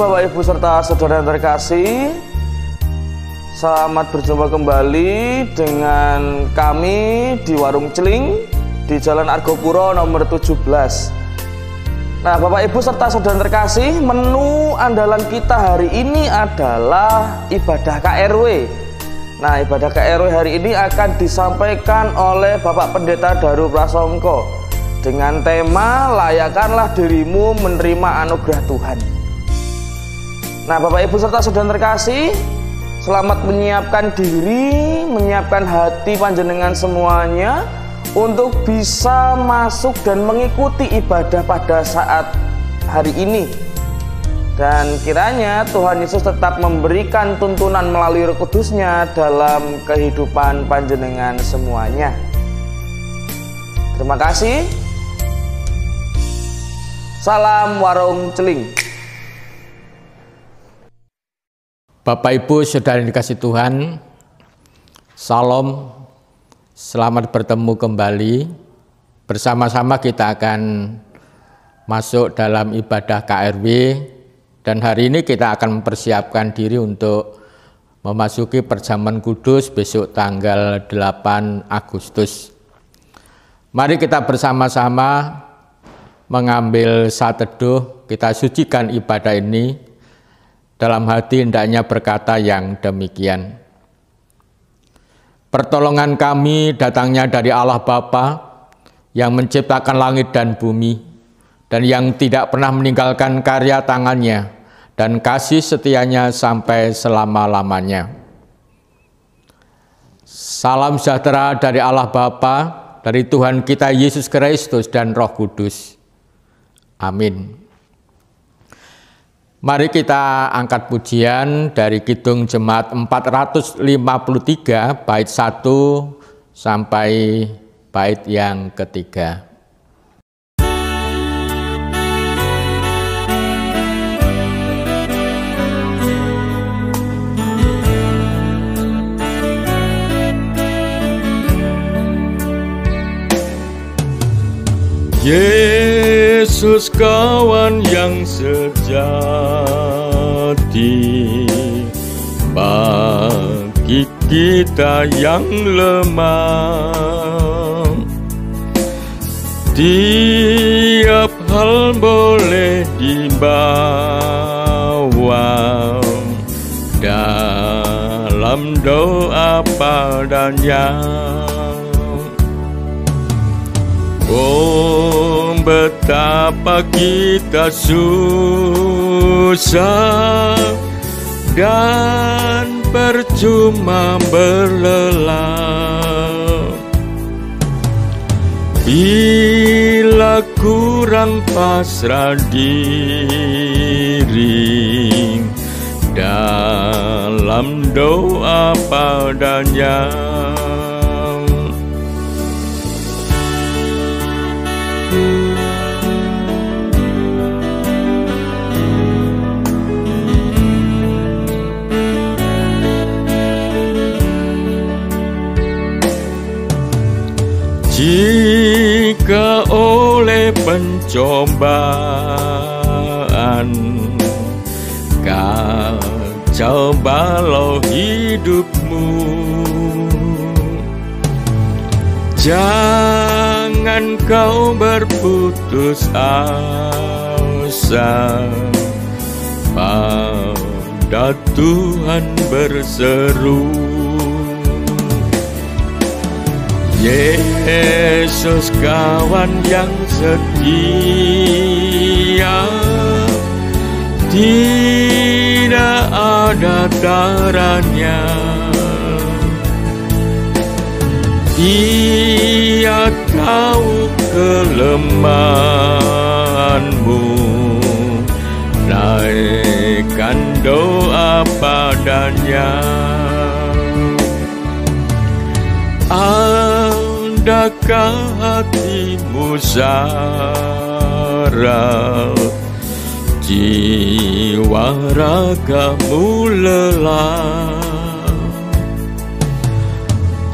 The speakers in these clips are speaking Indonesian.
Bapak Ibu serta saudara yang terkasih, selamat berjumpa kembali dengan kami di Warung Celing di Jalan Argopuro nomor 17. Nah, Bapak Ibu serta saudara yang terkasih, menu andalan kita hari ini adalah ibadah KRW. Nah, ibadah KRW hari ini akan disampaikan oleh Bapak Pendeta Daru Prasongko dengan tema layakanlah dirimu menerima anugerah Tuhan. Nah, Bapak Ibu serta saudara yang terkasih, selamat menyiapkan diri, menyiapkan hati panjenengan semuanya untuk bisa masuk dan mengikuti ibadah pada saat hari ini. Dan kiranya Tuhan Yesus tetap memberikan tuntunan melalui Roh Kudus-Nya dalam kehidupan panjenengan semuanya. Terima kasih. Salam Warung Celing. Bapak Ibu saudara yang dikasih Tuhan, Salam, selamat bertemu kembali. Bersama-sama kita akan masuk dalam ibadah KRW, dan hari ini kita akan mempersiapkan diri untuk memasuki perjamuan kudus besok tanggal 8 Agustus. Mari kita bersama-sama mengambil saat teduh, kita sucikan ibadah ini. Dalam hati hendaknya berkata yang demikian. Pertolongan kami datangnya dari Allah Bapa yang menciptakan langit dan bumi dan yang tidak pernah meninggalkan karya tangannya dan kasih setianya sampai selama-lamanya. Salam sejahtera dari Allah Bapa, dari Tuhan kita Yesus Kristus dan Roh Kudus. Amin. Mari kita angkat pujian dari Kidung Jemaat 453 bait 1 sampai bait yang ketiga. Yesus kawan yang sejati bagi kita yang lemah. Tiap hal boleh dibawa dalam doa padanya. Oh, betapa kita susah dan percuma berlelah bila kurang pasrah diri dalam doa padanya. Jika oleh pencobaan kacau balau hidupmu, jangan kau berputus asa, pada Tuhan berseru. Yesus kawan yang setia, tidak ada taranya. Dia tahu kelemahanmu, naikkan doa padanya. Adakah hatimu syarat, jiwa ragamu lelah?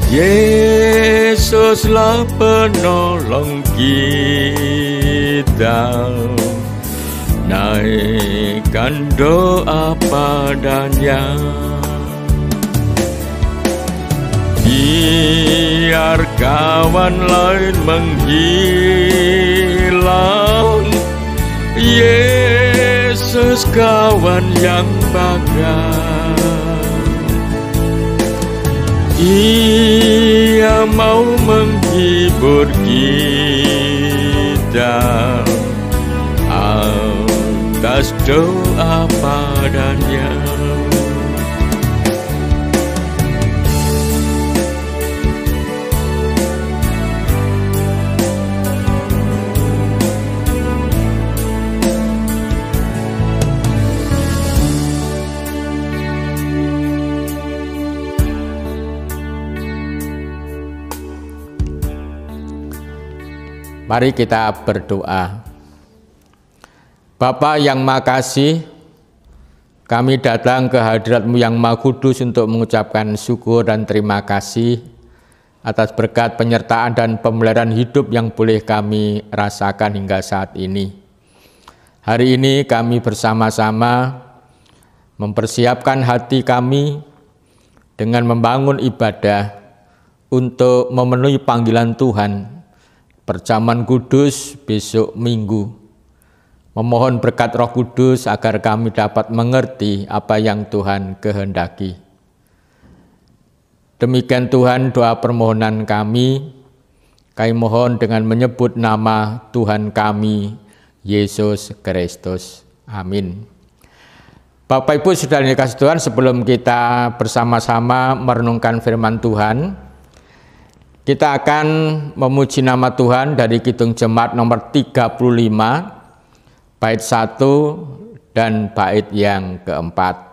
Yesuslah penolong kita, naikkan doa padanya. Biar kawan lain menghilang, Yesus kawan yang bagai. Ia mau menghibur kita atas doa padanya. Mari kita berdoa. Bapa yang Maha Kasih, kami datang ke hadirat-Mu yang Maha Kudus untuk mengucapkan syukur dan terima kasih atas berkat penyertaan dan pemeliharaan hidup yang boleh kami rasakan hingga saat ini. Hari ini kami bersama-sama mempersiapkan hati kami dengan membangun ibadah untuk memenuhi panggilan Tuhan perjamuan kudus besok Minggu. Memohon berkat Roh Kudus agar kami dapat mengerti apa yang Tuhan kehendaki. Demikian Tuhan doa permohonan kami. Kami mohon dengan menyebut nama Tuhan kami, Yesus Kristus. Amin. Bapak Ibu Saudara yang dikasihi Tuhan, sebelum kita bersama-sama merenungkan firman Tuhan, kita akan memuji nama Tuhan dari Kidung Jemaat nomor 35, bait 1 dan bait yang keempat.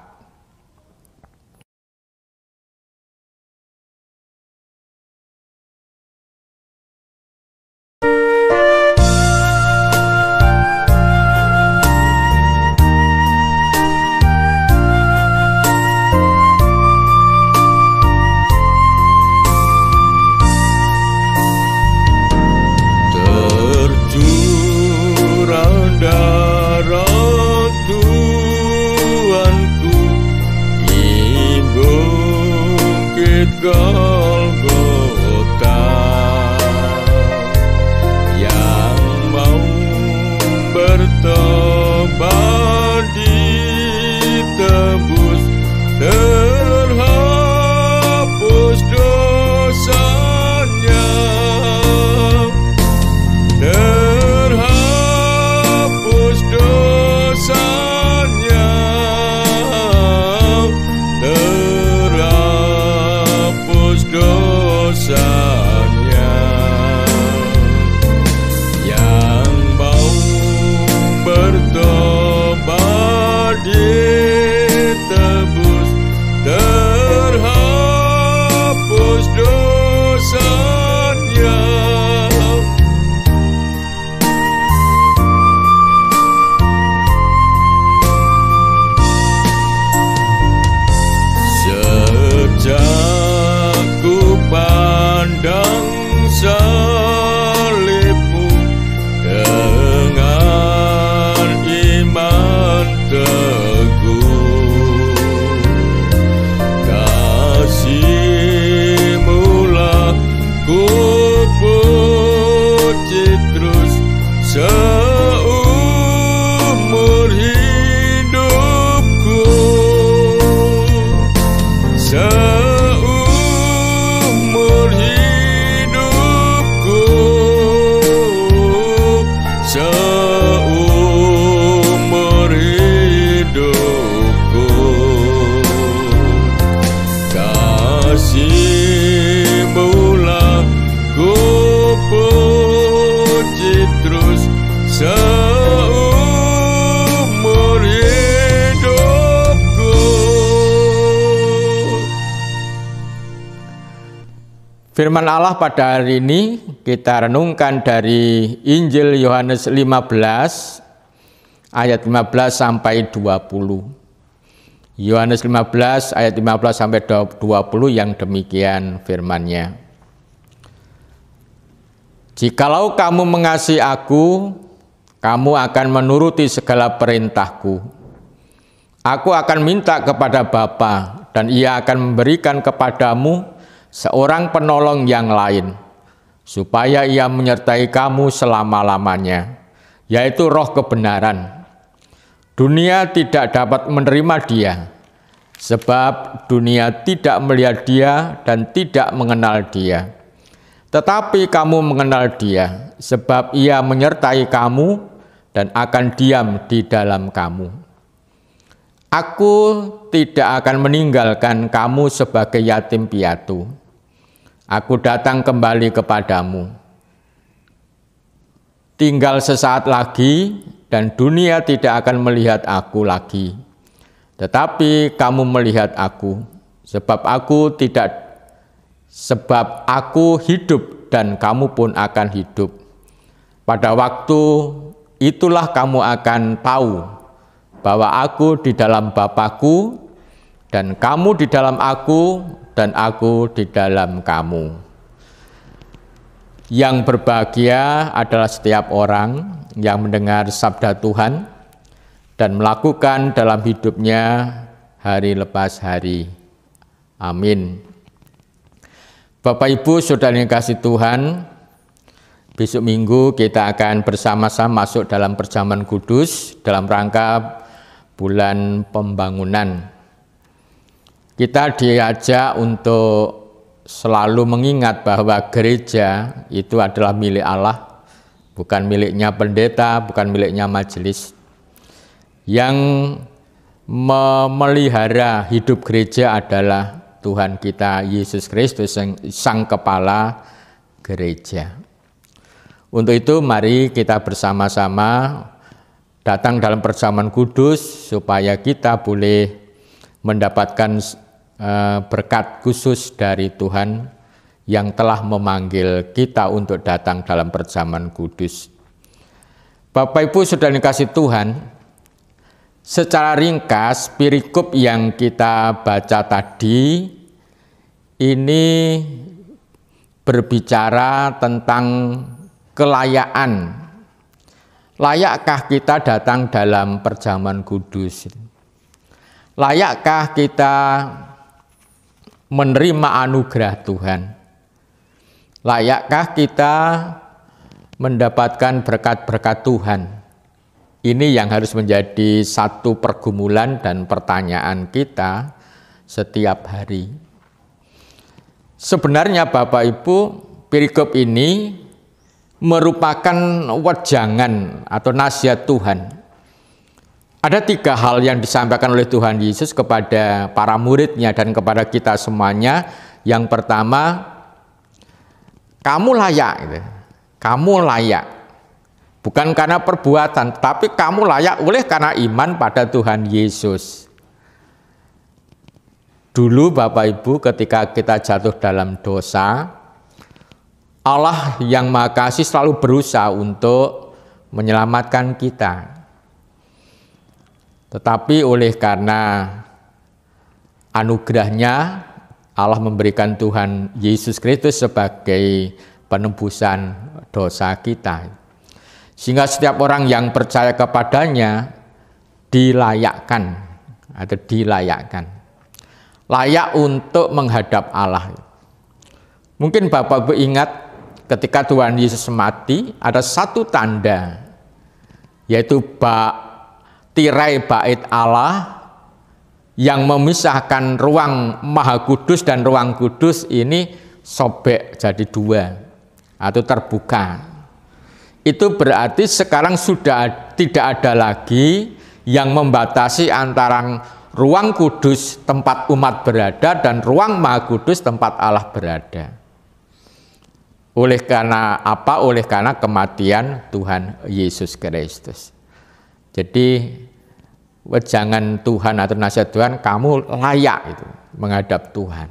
Golgota yang mau bertobat ditebus, terhapus dosanya, terhapus dosanya, dosanya, yang mau bertobat ditebus, terhapus dosanya. Sejak ku pandang salibmu dengan iman teguh, kasih-Mulah ku puji terus seumur hidupku. Seumur hidupku, seumur hidupku, kasih-Mulah ku puji terus seumur hidupku. Firman Allah pada hari ini kita renungkan dari Injil Yohanes 15 ayat 15 sampai 20. Yohanes 15 ayat 15 sampai 20 yang demikian firman-Nya. Jikalau kamu mengasihi aku, kamu akan menuruti segala perintahku. Aku akan minta kepada Bapa, dan Ia akan memberikan kepadamu seorang penolong yang lain, supaya Ia menyertai kamu selama-lamanya, yaitu Roh kebenaran. Dunia tidak dapat menerima Dia, sebab dunia tidak melihat Dia dan tidak mengenal Dia. Tetapi kamu mengenal Dia, sebab Ia menyertai kamu dan akan diam di dalam kamu. Aku tidak akan meninggalkan kamu sebagai yatim piatu. Aku datang kembali kepadamu. Tinggal sesaat lagi dan dunia tidak akan melihat aku lagi. Tetapi kamu melihat aku, sebab aku hidup dan kamu pun akan hidup. Pada waktu itulah kamu akan tahu bahwa aku di dalam Bapa-Ku dan kamu di dalam aku dan aku di dalam kamu. Yang berbahagia adalah setiap orang yang mendengar sabda Tuhan dan melakukan dalam hidupnya hari lepas hari. Amin. Bapak Ibu Saudara yang kasih Tuhan, besok Minggu kita akan bersama-sama masuk dalam perjamuan kudus dalam rangka bulan pembangunan. Kita diajak untuk selalu mengingat bahwa gereja itu adalah milik Allah, bukan miliknya pendeta, bukan miliknya majelis. Yang memelihara hidup gereja adalah Tuhan kita Yesus Kristus, Sang Kepala Gereja. Untuk itu mari kita bersama-sama datang dalam perjamuan kudus supaya kita boleh mendapatkan berkat khusus dari Tuhan yang telah memanggil kita untuk datang dalam perjamuan kudus. Bapak Ibu Saudara yang kasih Tuhan, secara ringkas perikop yang kita baca tadi ini berbicara tentang kelayaan. Layakkah kita datang dalam perjamuan kudus? Layakkah kita menerima anugerah Tuhan? Layakkah kita mendapatkan berkat-berkat Tuhan? Ini yang harus menjadi satu pergumulan dan pertanyaan kita setiap hari. Sebenarnya Bapak Ibu, perikop ini merupakan wejangan atau nasihat Tuhan. Ada 3 hal yang disampaikan oleh Tuhan Yesus kepada para muridnya dan kepada kita semuanya. Yang pertama, kamu layak. Kamu layak. Bukan karena perbuatan, tapi kamu layak oleh karena iman pada Tuhan Yesus. Dulu Bapak Ibu ketika kita jatuh dalam dosa, Allah yang Maha Kasih selalu berusaha untuk menyelamatkan kita. Tetapi oleh karena anugerahnya, Allah memberikan Tuhan Yesus Kristus sebagai penebusan dosa kita. Sehingga setiap orang yang percaya kepadanya dilayakkan atau dilayakkan. Layak untuk menghadap Allah. Mungkin Bapak Ibu ingat ketika Tuhan Yesus mati, ada satu tanda, yaitu tirai bait Allah yang memisahkan ruang Maha Kudus dan ruang kudus ini sobek jadi 2 atau terbuka. Itu berarti sekarang sudah tidak ada lagi yang membatasi antara ruang kudus tempat umat berada dan ruang Maha Kudus tempat Allah berada. Oleh karena apa? Oleh karena kematian Tuhan Yesus Kristus. Jadi wejangan Tuhan atau nasihat Tuhan, kamu layak itu menghadap Tuhan.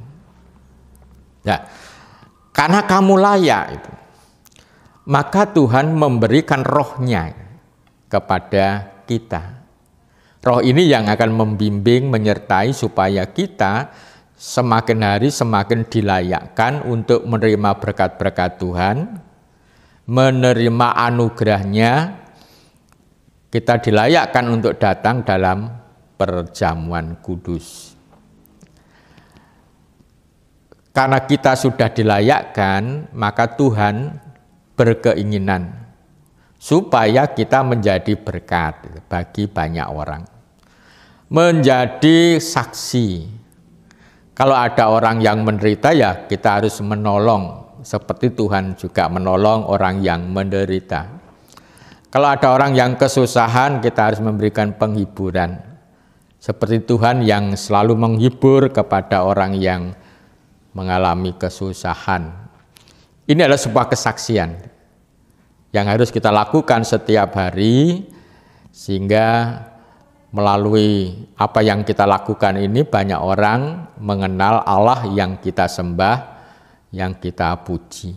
Nah, karena kamu layak itu, maka Tuhan memberikan rohnya kepada kita. Roh ini yang akan membimbing, menyertai supaya kita semakin hari semakin dilayakkan untuk menerima berkat-berkat Tuhan, menerima anugerahnya, kita dilayakkan untuk datang dalam perjamuan kudus. Karena kita sudah dilayakkan, maka Tuhan berkeinginan supaya kita menjadi berkat bagi banyak orang. Menjadi saksi. Kalau ada orang yang menderita, ya kita harus menolong. Seperti Tuhan juga menolong orang yang menderita. Kalau ada orang yang kesusahan, kita harus memberikan penghiburan. Seperti Tuhan yang selalu menghibur kepada orang yang mengalami kesusahan. Ini adalah sebuah kesaksian yang harus kita lakukan setiap hari, sehingga melalui apa yang kita lakukan ini banyak orang mengenal Allah yang kita sembah, yang kita puji.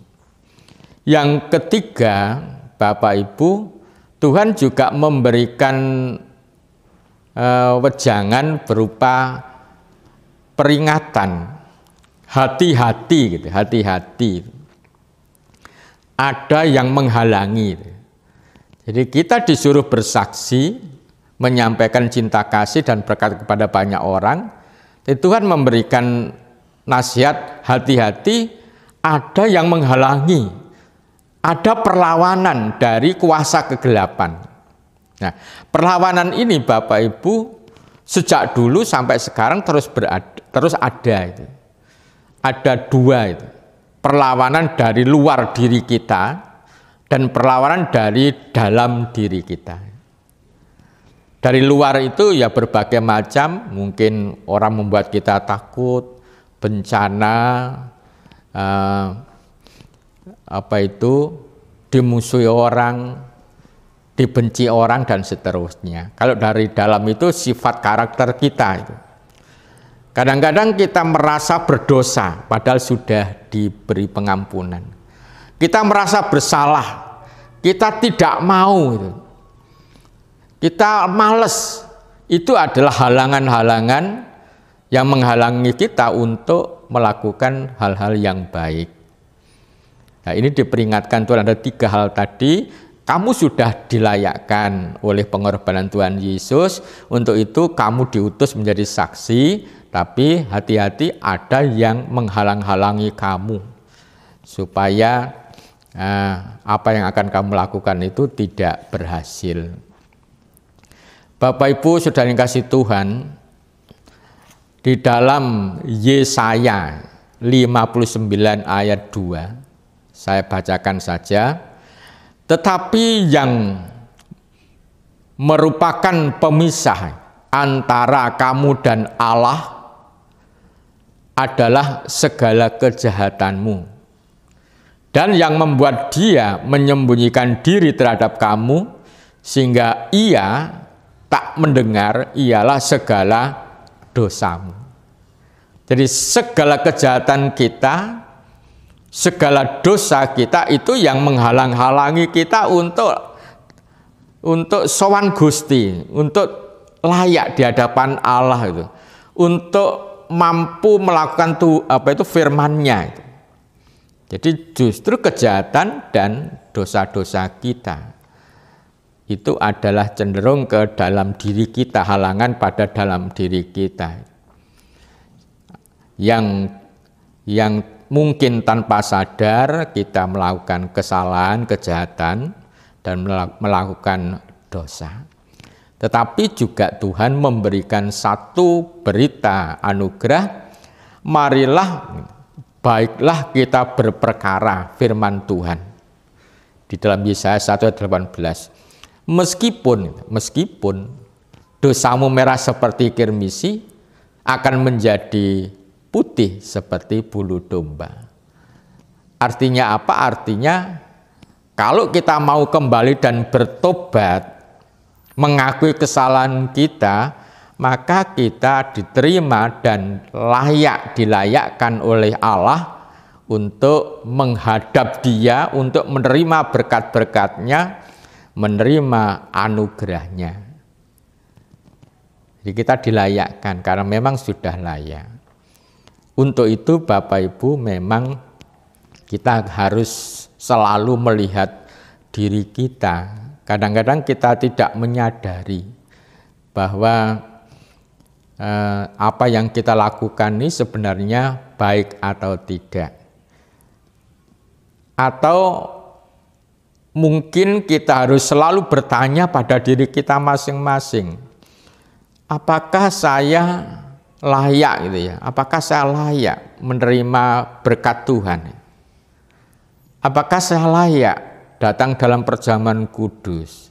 Yang ketiga, Bapak Ibu, Tuhan juga memberikan wejangan berupa peringatan, hati-hati gitu, hati-hati. Ada yang menghalangi. Jadi kita disuruh bersaksi, menyampaikan cinta kasih dan berkat kepada banyak orang. Jadi Tuhan memberikan nasihat, hati-hati, ada yang menghalangi. Ada perlawanan dari kuasa kegelapan. Nah, perlawanan ini Bapak Ibu sejak dulu sampai sekarang terus ada itu. Ada dua itu. Perlawanan dari luar diri kita dan perlawanan dari dalam diri kita. Dari luar itu ya berbagai macam, mungkin orang membuat kita takut, bencana, dimusuhi orang, dibenci orang dan seterusnya. Kalau dari dalam itu sifat karakter kita itu. Kadang-kadang kita merasa berdosa padahal sudah diberi pengampunan. Kita merasa bersalah, kita tidak mau itu. Kita malas. Itu adalah halangan-halangan yang menghalangi kita untuk melakukan hal-hal yang baik. Nah, ini diperingatkan Tuhan, ada 3 hal tadi. Kamu sudah dilayakkan oleh pengorbanan Tuhan Yesus. Untuk itu kamu diutus menjadi saksi, tapi hati-hati ada yang menghalang-halangi kamu supaya apa yang akan kamu lakukan itu tidak berhasil. Bapak Ibu Saudara yang kasih Tuhan, di dalam Yesaya 59 ayat 2, saya bacakan saja. Tetapi yang merupakan pemisah antara kamu dan Allah adalah segala kejahatanmu, dan yang membuat dia menyembunyikan diri terhadap kamu sehingga ia tak mendengar ialah segala dosamu. Jadi segala kejahatan kita, segala dosa kita itu yang menghalang-halangi kita untuk sowan Gusti, untuk layak di hadapan Allah itu, untuk mampu melakukan firman-Nya itu. Jadi justru kejahatan dan dosa-dosa kita itu adalah cenderung ke dalam diri kita, halangan pada dalam diri kita. Yang mungkin tanpa sadar kita melakukan kesalahan, kejahatan, dan melakukan dosa. Tetapi juga Tuhan memberikan satu berita anugerah, marilah baiklah kita berperkara, firman Tuhan. Di dalam Yesaya 1:18. Meskipun dosamu merah seperti kirmisi, akan menjadi putih seperti bulu domba. Artinya apa? Artinya kalau kita mau kembali dan bertobat, mengakui kesalahan kita, maka kita diterima dan dilayakkan oleh Allah untuk menghadap Dia, untuk menerima berkat-berkat-Nya, menerima anugerah-Nya. Jadi kita dilayakkan karena memang sudah layak. Untuk itu Bapak Ibu memang kita harus selalu melihat diri kita, Kadang-kadang kita tidak menyadari bahwa apa yang kita lakukan ini sebenarnya baik atau tidak. Atau mungkin kita harus selalu bertanya pada diri kita masing-masing. Apakah saya layak gitu ya? Apakah saya layak menerima berkat Tuhan? Apakah saya layak datang dalam perjamuan kudus?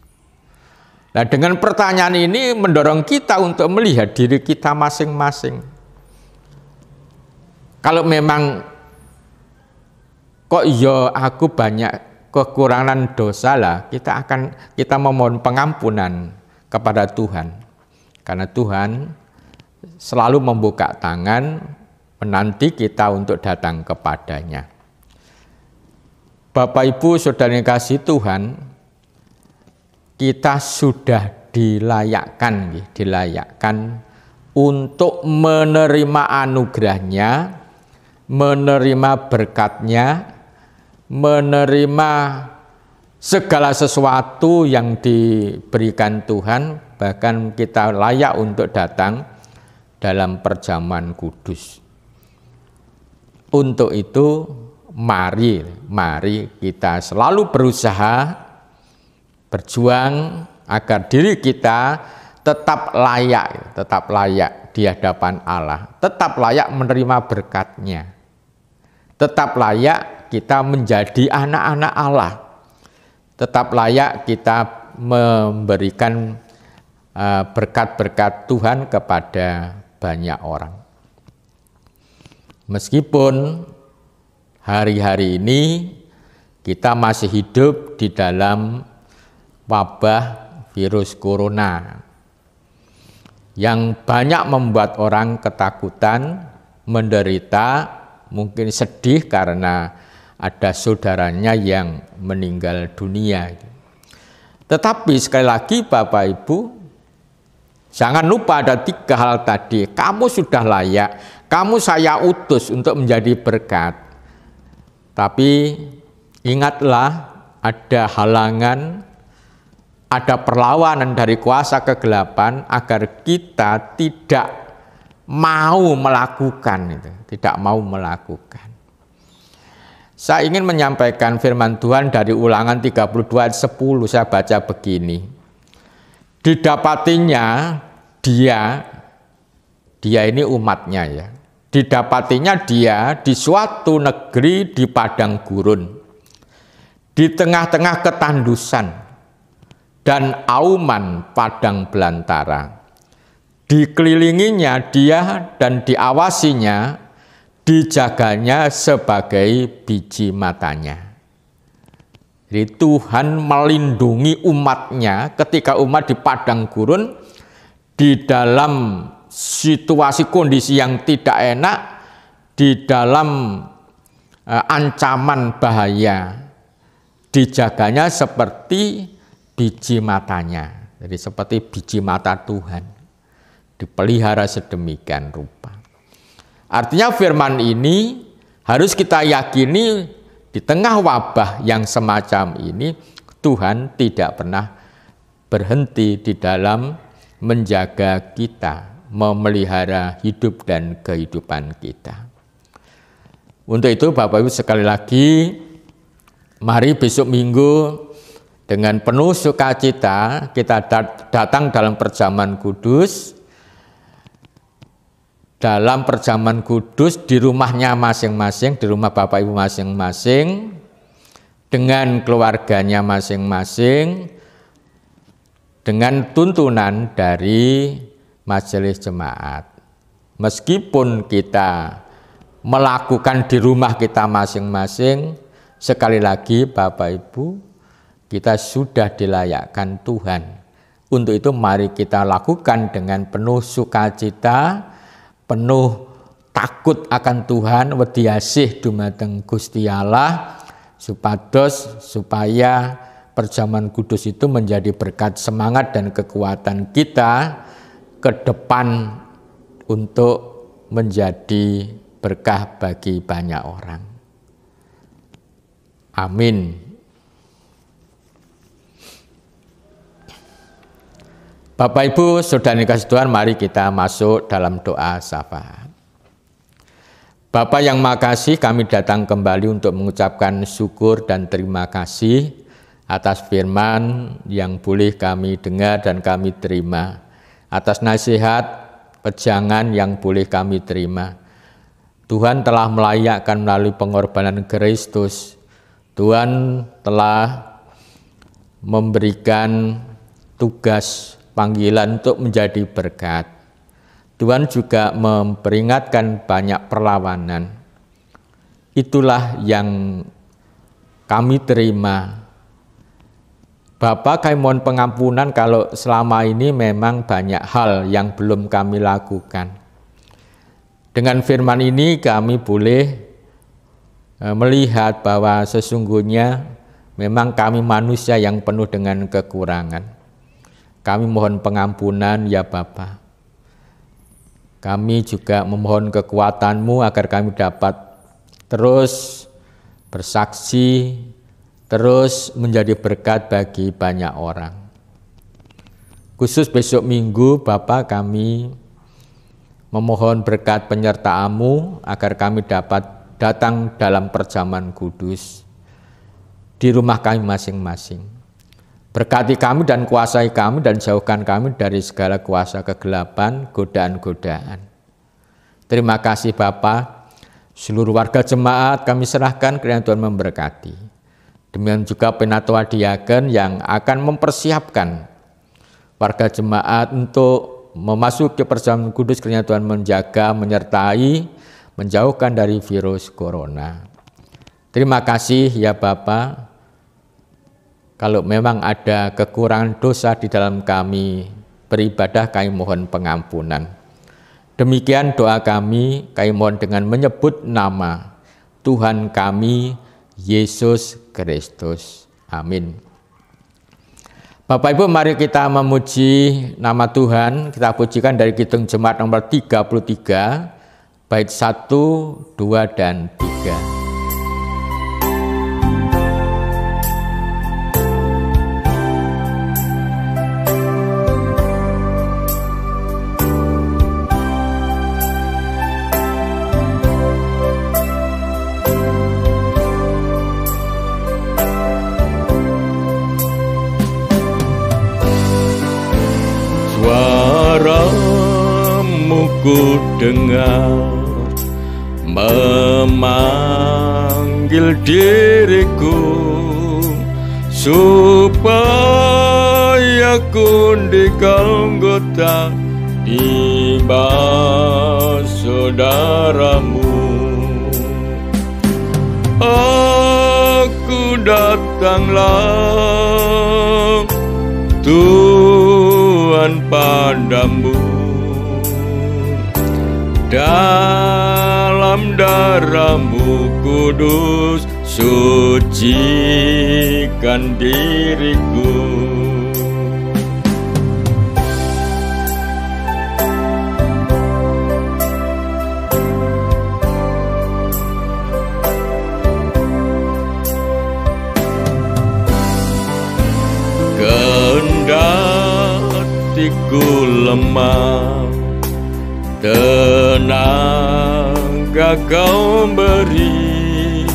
Nah, dengan pertanyaan ini mendorong kita untuk melihat diri kita masing-masing. Kalau memang kok iya aku banyak kekurangan dosa lah, kita memohon pengampunan kepada Tuhan. Karena Tuhan selalu membuka tangan menanti kita untuk datang kepadanya. Bapak Ibu Saudara yang kasih Tuhan, kita sudah dilayakkan untuk menerima anugerahnya, menerima berkatnya, menerima segala sesuatu yang diberikan Tuhan, bahkan kita layak untuk datang dalam perjamuan kudus. Untuk itu mari kita selalu berusaha berjuang agar diri kita tetap layak di hadapan Allah, tetap layak menerima berkat-Nya, tetap layak kita menjadi anak-anak Allah, tetap layak kita memberikan berkat-berkat Tuhan kepada banyak orang. Meskipun hari-hari ini kita masih hidup di dalam wabah virus corona yang banyak membuat orang ketakutan, menderita, mungkin sedih karena ada saudaranya yang meninggal dunia. Tetapi sekali lagi Bapak Ibu, jangan lupa ada 3 hal tadi. Kamu sudah layak, kamu saya utus untuk menjadi berkat. Tapi ingatlah ada halangan, ada perlawanan dari kuasa kegelapan agar kita tidak mau melakukan itu, tidak mau melakukan. Saya ingin menyampaikan firman Tuhan dari Ulangan 32 ayat 10, saya baca begini. Didapatinya dia ini umatnya ya. Didapatinya dia di suatu negeri di padang gurun, di tengah-tengah ketandusan dan auman padang belantara. Dikelilinginya dia dan diawasinya, dijaganya sebagai biji matanya. Jadi Tuhan melindungi umatnya ketika umat di padang gurun, di dalam situasi kondisi yang tidak enak, di dalam ancaman bahaya, dijaganya seperti biji matanya. Jadi seperti biji mata Tuhan, dipelihara sedemikian rupa. Artinya firman ini harus kita yakini di tengah wabah yang semacam ini, Tuhan tidak pernah berhenti di dalam menjaga kita, memelihara hidup dan kehidupan kita. Untuk itu Bapak Ibu sekali lagi, mari besok Minggu dengan penuh sukacita kita datang dalam perjamuan kudus. Dalam perjamuan kudus di rumahnya masing-masing, di rumah Bapak Ibu masing-masing, dengan keluarganya masing-masing, dengan tuntunan dari majelis jemaat. Meskipun kita melakukan di rumah kita masing-masing, sekali lagi Bapak Ibu, kita sudah dilayakkan Tuhan. Untuk itu mari kita lakukan dengan penuh sukacita, penuh takut akan Tuhan, wedi asih dumateng Gusti Allah, supaya perjamuan kudus itu menjadi berkat semangat dan kekuatan kita ke depan untuk menjadi berkah bagi banyak orang. Amin. Bapak Ibu Saudara dikasih Tuhan, mari kita masuk dalam doa syafaat. Bapa yang Maha Kasih, kami datang kembali untuk mengucapkan syukur dan terima kasih atas firman yang boleh kami dengar dan kami terima, atas nasihat, pejangan yang boleh kami terima. Tuhan telah melayakkan melalui pengorbanan Kristus. Tuhan telah memberikan tugas panggilan untuk menjadi berkat. Tuhan juga memperingatkan banyak perlawanan. Itulah yang kami terima. Bapa, kami mohon pengampunan kalau selama ini memang banyak hal yang belum kami lakukan. Dengan firman ini kami boleh melihat bahwa sesungguhnya memang kami manusia yang penuh dengan kekurangan. Kami mohon pengampunan ya Bapa. Kami juga memohon kekuatan-Mu agar kami dapat terus bersaksi, terus menjadi berkat bagi banyak orang. Khusus besok Minggu, Bapa, kami memohon berkat penyertaan-Mu agar kami dapat datang dalam perjamuan kudus di rumah kami masing-masing. Berkati kami dan kuasai kami dan jauhkan kami dari segala kuasa kegelapan, godaan-godaan. Terima kasih Bapa. Seluruh warga jemaat kami serahkan kiranya Tuhan memberkati. Demikian juga penatua diaken yang akan mempersiapkan warga jemaat untuk memasuki perjamuan kudus, kiranya Tuhan menjaga, menyertai, menjauhkan dari virus corona. Terima kasih ya Bapa. Kalau memang ada kekurangan dosa di dalam kami beribadah, kami mohon pengampunan. Demikian doa kami mohon dengan menyebut nama Tuhan kami, Yesus Kristus. Amin. Bapak Ibu, mari kita memuji nama Tuhan. Kita pujikan dari Kidung Jemaat nomor 33, bait 1, 2, dan 3. Suaramu ku dengar memanggil diriku supaya ku dianggota iman saudaramu. Aku datanglah Tuhan padamu, dalam darah-Mu kudus sucikan diriku. Kendatiku lemah, tenaga Kau beri,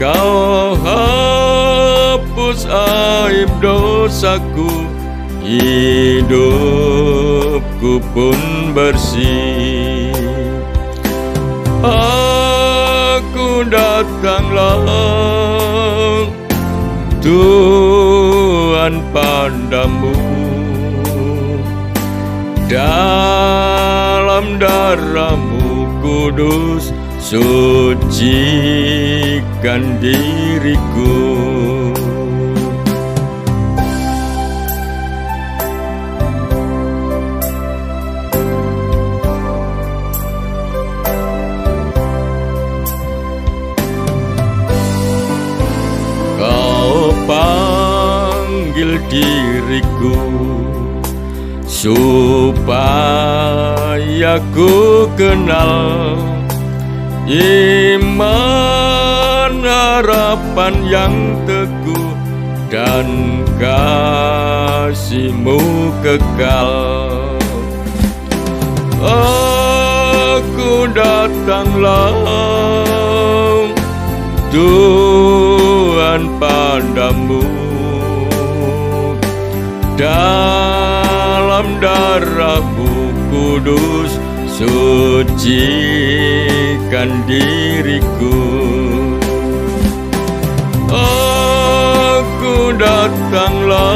Kau hapus aib dosaku, hidupku pun bersih. Aku datanglah Tuhan padamu, dalam darah-Mu kudus sucikan diriku. Kau panggil diriku supaya ku kenal iman harapan yang teguh dan kasih-Mu kekal. Aku datanglah Tuhan padamu, dalam darah-Mu kudus sucikan diriku. Aku datanglah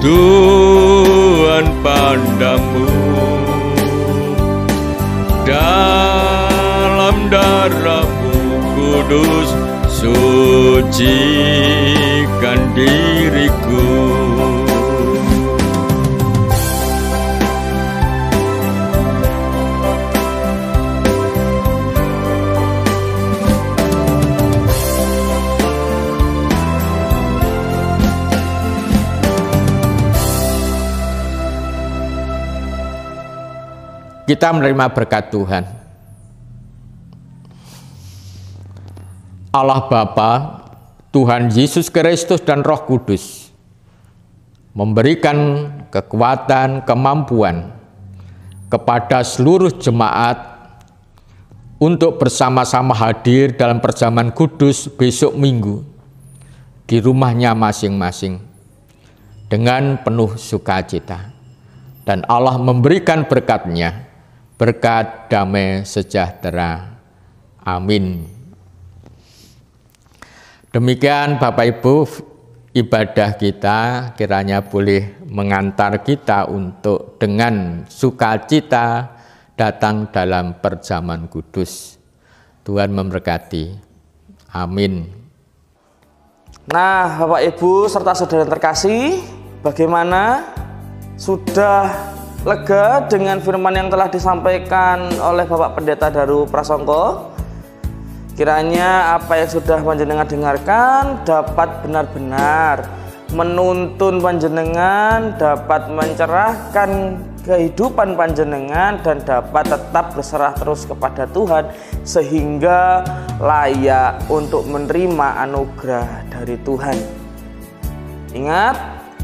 Tuhan padamu, dalam darah-Mu kudus sucikan diriku. Kita menerima berkat Tuhan. Allah Bapa, Tuhan Yesus Kristus dan Roh Kudus memberikan kekuatan, kemampuan kepada seluruh jemaat untuk bersama-sama hadir dalam perjamuan kudus besok Minggu di rumahnya masing-masing dengan penuh sukacita. Dan Allah memberikan berkat-Nya, berkat damai sejahtera. Amin. Demikian Bapak Ibu, ibadah kita kiranya boleh mengantar kita untuk dengan sukacita datang dalam perjamuan kudus. Tuhan memberkati. Amin. Nah, Bapak Ibu serta saudara yang terkasih, bagaimana? Sudah lega dengan firman yang telah disampaikan oleh Bapak Pendeta Daru Prasongko? Kiranya apa yang sudah panjenengan dengarkan dapat benar-benar menuntun panjenengan, dapat mencerahkan kehidupan panjenengan, dan dapat tetap berserah terus kepada Tuhan sehingga layak untuk menerima anugerah dari Tuhan. Ingat,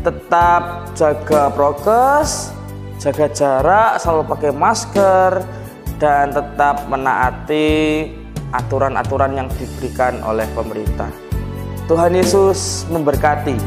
tetap jaga prokes, jaga jarak, selalu pakai masker, dan tetap menaati aturan-aturan yang diberikan oleh pemerintah. Tuhan Yesus memberkati.